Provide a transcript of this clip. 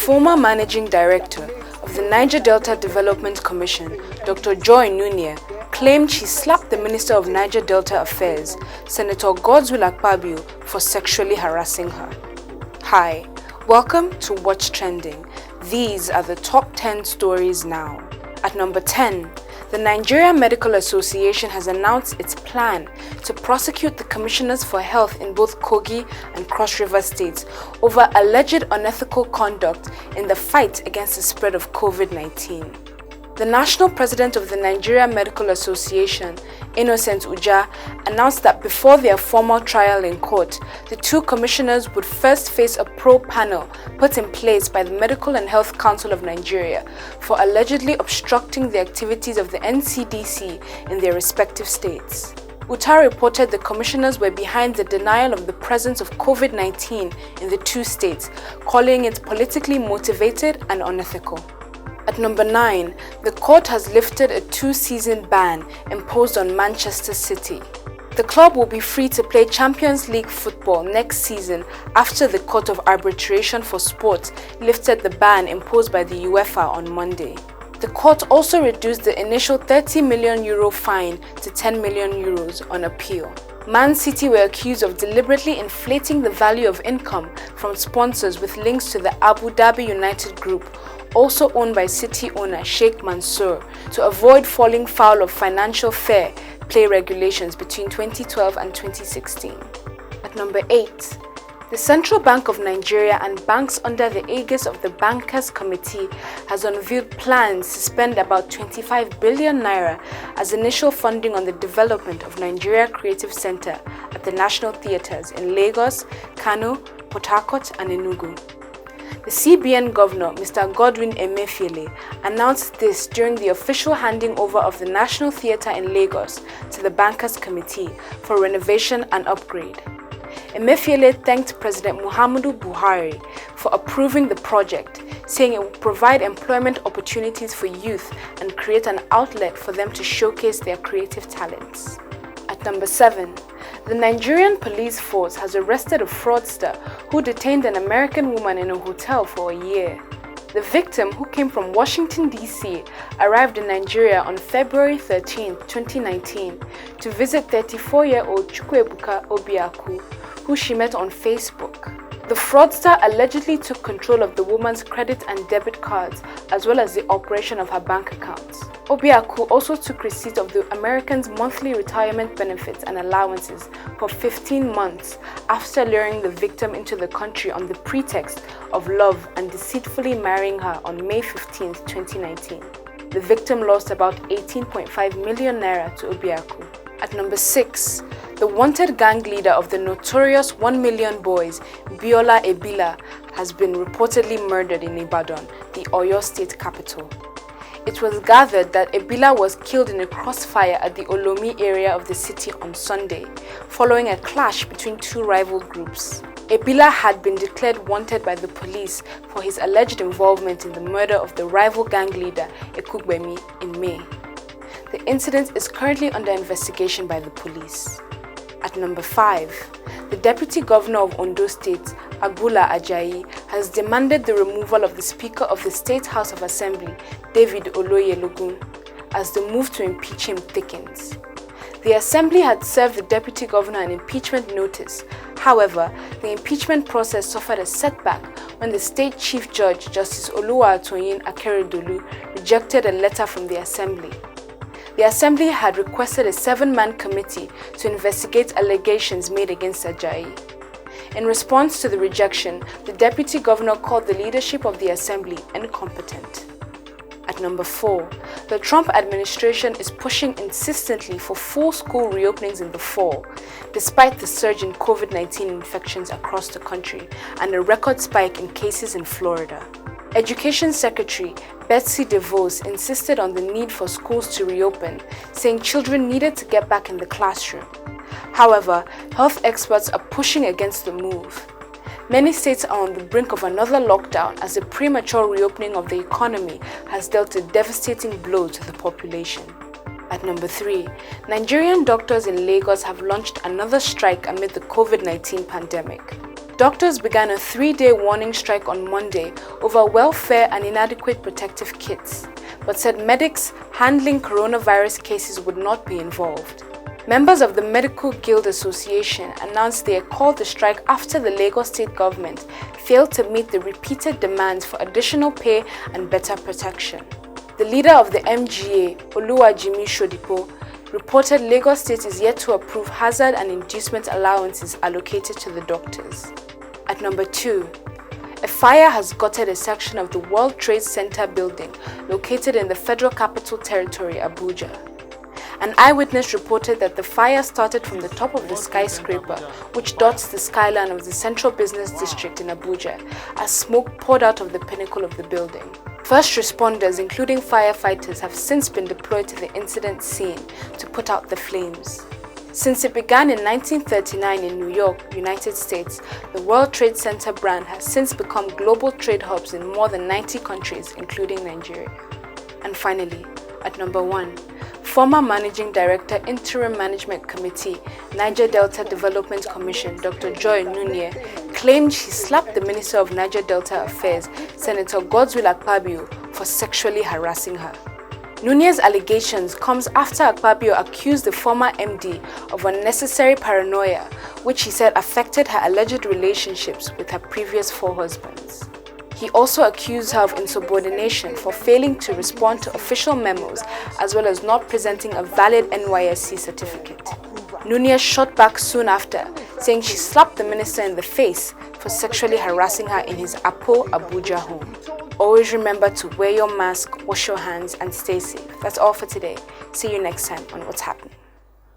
former managing director of the Niger Delta Development Commission, Dr. Joy Nunia, claimed she slapped the Minister of Niger Delta Affairs, Senator Godswill Akpabio, for sexually harassing her. Hi, welcome to What's Trending. These are the top 10 stories now. At number 10, the Nigeria Medical Association has announced its plan to prosecute the commissioners for health in both Kogi and Cross River states over alleged unethical conduct in the fight against the spread of COVID-19. The national president of the Nigeria Medical Association, Innocent Uja, announced that before their formal trial in court, the two commissioners would first face a probe panel put in place by the Medical and Health Council of Nigeria for allegedly obstructing the activities of the NCDC in their respective states. Uta reported the commissioners were behind the denial of the presence of COVID-19 in the two states, calling it politically motivated and unethical. At number 9, the court has lifted a 2-season ban imposed on Manchester City. The club will be free to play Champions League football next season after the Court of Arbitration for Sport lifted the ban imposed by the UEFA on Monday. The court also reduced the initial €30 million fine to €10 million on appeal. Man City were accused of deliberately inflating the value of income from sponsors with links to the Abu Dhabi United Group, also owned by City owner Sheikh Mansour, to avoid falling foul of financial fair play regulations between 2012 and 2016. At number 8, the Central Bank of Nigeria and banks under the aegis of the Bankers Committee has unveiled plans to spend about 25 billion naira as initial funding on the development of Nigeria Creative Center at the National Theatres in Lagos, Kano, Port Harcourt and Enugu. The CBN Governor, Mr. Godwin Emefiele, announced this during the official handing over of the National Theatre in Lagos to the Bankers Committee for renovation and upgrade. Emefiele thanked President Muhammadu Buhari for approving the project, saying it will provide employment opportunities for youth and create an outlet for them to showcase their creative talents. At number 7, the Nigerian police force has arrested a fraudster who detained an American woman in a hotel for a year. The victim, who came from Washington, D.C., arrived in Nigeria on February 13, 2019, to visit 34-year-old Chukwuebuka Obiaku, who she met on Facebook. The fraudster allegedly took control of the woman's credit and debit cards, as well as the operation of her bank accounts. Obiaku also took receipt of the American's monthly retirement benefits and allowances for 15 months after luring the victim into the country on the pretext of love and deceitfully marrying her on May 15, 2019. The victim lost about 18.5 million naira to Obiaku. At number 6, the wanted gang leader of the notorious 1 Million Boys, Biola Ebila, has been reportedly murdered in Ibadan, the Oyo state capital. It was gathered that Ebila was killed in a crossfire at the Olomi area of the city on Sunday, following a clash between two rival groups. Ebila had been declared wanted by the police for his alleged involvement in the murder of the rival gang leader, Ekugbemi, in May. The incident is currently under investigation by the police. At number 5, the Deputy Governor of Ondo State, Agboola Ajayi, has demanded the removal of the Speaker of the State House of Assembly, David Oloyelogun, as the move to impeach him thickens. The Assembly had served the Deputy Governor an impeachment notice. However, the impeachment process suffered a setback when the State Chief Judge, Justice Oluwatoyin Akeredolu, rejected a letter from the Assembly. The Assembly had requested a 7-man committee to investigate allegations made against Ajayi. In response to the rejection, the Deputy Governor called the leadership of the Assembly incompetent. At number 4, the Trump administration is pushing insistently for full school reopenings in the fall, despite the surge in COVID-19 infections across the country and a record spike in cases in Florida. Education Secretary Betsy DeVos insisted on the need for schools to reopen, saying children needed to get back in the classroom. However, health experts are pushing against the move. Many states are on the brink of another lockdown as the premature reopening of the economy has dealt a devastating blow to the population. At number 3, Nigerian doctors in Lagos have launched another strike amid the COVID-19 pandemic. Doctors began a 3-day warning strike on Monday over welfare and inadequate protective kits, but said medics handling coronavirus cases would not be involved. Members of the Medical Guild Association announced they had called the strike after the Lagos state government failed to meet the repeated demands for additional pay and better protection. The leader of the MGA, Oluwajimi Shodipo, reported Lagos State is yet to approve hazard and inducement allowances allocated to the doctors. At number 2, a fire has gutted a section of the World Trade Center building located in the Federal Capital Territory, Abuja. An eyewitness reported that the fire started from the top of the skyscraper, which dots the skyline of the Central Business District in Abuja, as smoke poured out of the pinnacle of the building. First responders, including firefighters, have since been deployed to the incident scene to put out the flames. Since it began in 1939 in New York, United States, the World Trade Center brand has since become global trade hubs in more than 90 countries, including Nigeria. And finally, at number 1, former Managing Director, Interim Management Committee, Niger Delta Development Commission, Dr. Joy Nunye, claimed she slapped the Minister of Niger Delta Affairs, Senator Godswill Akpabio, for sexually harassing her. Nunye's allegations comes after Akpabio accused the former MD of unnecessary paranoia, which he said affected her alleged relationships with her previous 4 husbands. He also accused her of insubordination for failing to respond to official memos as well as not presenting a valid NYSC certificate. Nunez shot back soon after, saying she slapped the minister in the face for sexually harassing her in his Apo, Abuja home. Always remember to wear your mask, wash your hands, and stay safe. That's all for today. See you next time on What's Happening.